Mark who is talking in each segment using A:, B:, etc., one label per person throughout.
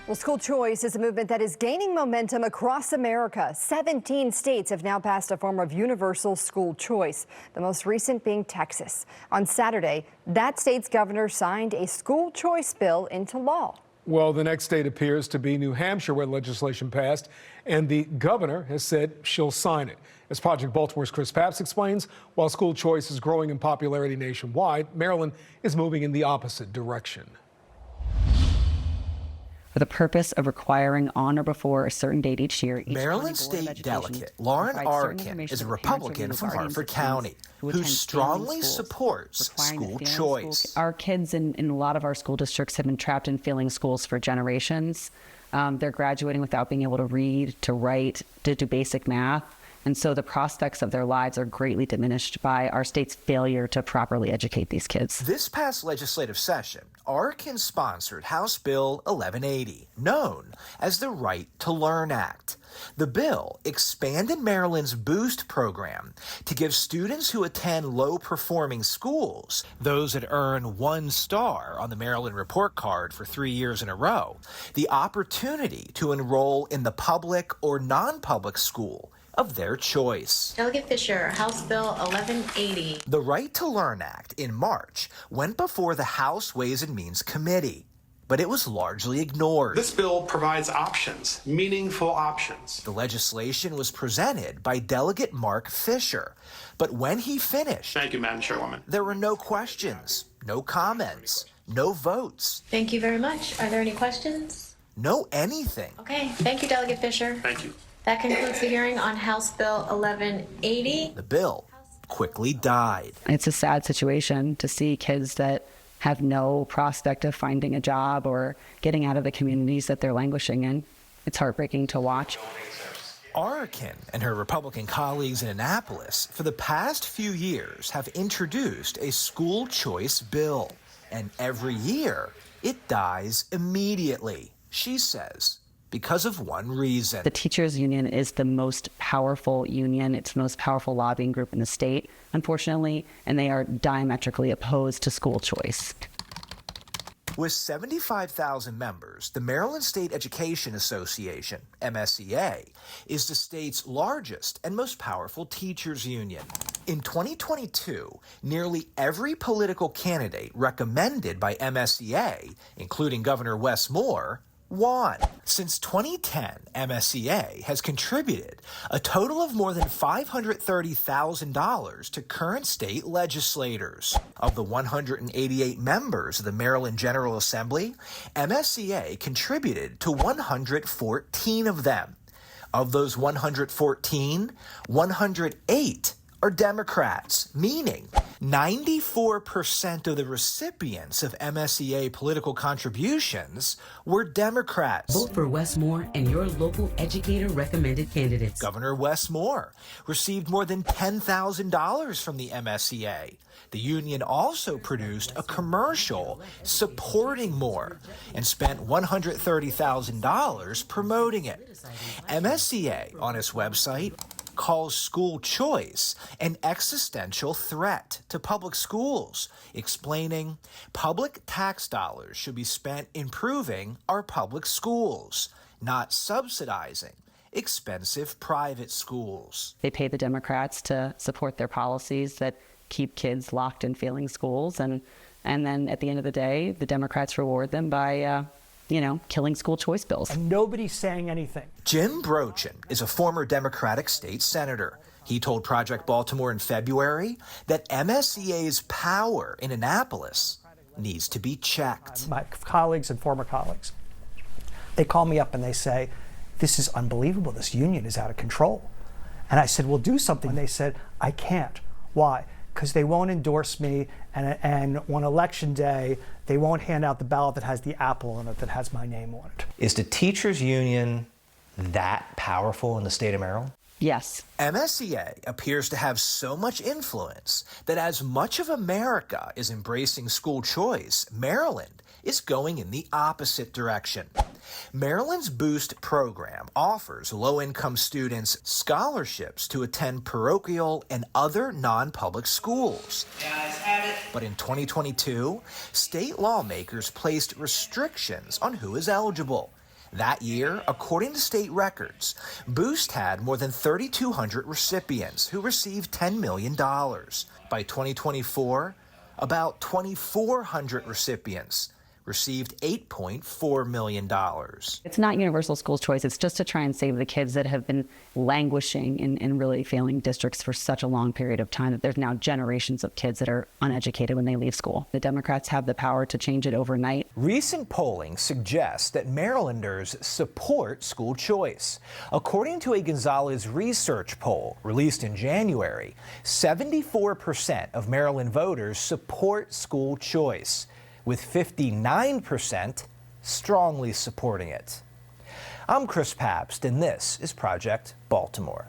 A: Well, school choice is a movement that is gaining momentum across America. 17 states have now passed a form of universal school choice, the most recent being Texas. On Saturday, that state's governor signed a school choice bill into law.
B: Well, the next state appears to be New Hampshire, where legislation passed, and the governor has said she'll sign it. As Project Baltimore's Chris Papps explains, while school choice is growing in popularity nationwide, Maryland is moving in the opposite direction.
C: For the purpose of requiring on or before a certain date each year.
D: Maryland State Delegate Lauren Arkin is a Republican from Harford County who strongly supports school choice.
C: Our kids in a lot of our school districts have been trapped in failing schools for generations. They're graduating without being able to read, to write, to do basic math. And so the prospects of their lives are greatly diminished by our state's failure to properly educate these kids.
D: This past legislative session, Arkin sponsored House Bill 1180, known as the Right to Learn Act. The bill expanded Maryland's Boost program to give students who attend low-performing schools, those that earn 1 star on the Maryland report card for 3 years in a row, the opportunity to enroll in the public or non-public school of their choice.
E: Delegate Fisher, House Bill 1180.
D: The Right to Learn Act in March went before the House Ways and Means Committee, but it was largely ignored.
F: This bill provides options, meaningful options.
D: The legislation was presented by Delegate Mark Fisher, but when he finished,
F: Thank you, Madam Chairwoman,
D: there were no questions, no comments, no votes.
E: Thank you very much. Are there any questions?
D: No anything.
E: Okay, thank you, Delegate Fisher.
F: Thank you.
E: That concludes the hearing on House Bill 1180.
D: The bill quickly died.
C: It's a sad situation to see kids that have no prospect of finding a job or getting out of the communities that they're languishing in. It's heartbreaking to watch.
D: Arkin and her Republican colleagues in Annapolis for the past few years have introduced a school choice bill, and every year it dies immediately, she says, because of one reason.
C: The teachers union is the most powerful union. It's the most powerful lobbying group in the state, unfortunately, and they are diametrically opposed to school choice.
D: With 75,000 members, the Maryland State Education Association, MSEA, is the state's largest and most powerful teachers union. In 2022, nearly every political candidate recommended by MSEA, including Governor Wes Moore, won. Since 2010, MSEA has contributed a total of more than $530,000 to current state legislators. Of the 188 members of the Maryland General Assembly, MSEA contributed to 114 of them. Of those 114, 108 are Democrats, meaning 94% of the recipients of MSEA political contributions were Democrats.
G: Vote for Wes Moore and your local educator-recommended candidates.
D: Governor Wes Moore received more than $10,000 from the MSEA. The union also produced a commercial supporting Moore and spent $130,000 promoting it. MSEA, on its website, calls school choice an existential threat to public schools, explaining public tax dollars should be spent improving our public schools, not subsidizing expensive private schools.
C: They pay the Democrats to support their policies that keep kids locked in failing schools, and then at the end of the day, the Democrats reward them by killing school choice bills.
H: And nobody's saying anything.
D: Jim Brochin is a former Democratic state senator. He told Project Baltimore in February that MSEA's power in Annapolis needs to be checked.
H: My colleagues and former colleagues, they call me up and they say, this is unbelievable. This union is out of control. And I said, well, do something. And they said, I can't. Why? Because they won't endorse me, and on election day, they won't hand out the ballot that has the apple on it, that has my name on it.
I: Is the teachers union that powerful in the state of Maryland?
C: Yes.
D: MSEA appears to have so much influence that as much of America is embracing school choice, Maryland is going in the opposite direction. Maryland's Boost program offers low-income students scholarships to attend parochial and other non-public schools. But in 2022, state lawmakers placed restrictions on who is eligible. That year, according to state records, Boost had more than 3,200 recipients who received $10 million. By 2024, about 2,400 recipients received $8.4 million.
C: It's not universal school choice. It's just to try and save the kids that have been languishing in really failing districts for such a long period of time that there's now generations of kids that are uneducated when they leave school. The Democrats have the power to change it overnight.
D: Recent polling suggests that Marylanders support school choice. According to a Gonzalez research poll released in January, 74% of Maryland voters support school choice, with 59% strongly supporting it. I'm Chris Pabst, and this is Project Baltimore.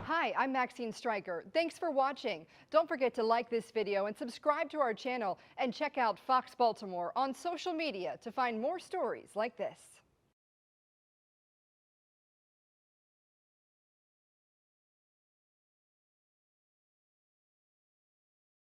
A: Hi, I'm Maxine Stryker. Thanks for watching. Don't forget to like this video and subscribe to our channel, and check out Fox Baltimore on social media to find more stories like this.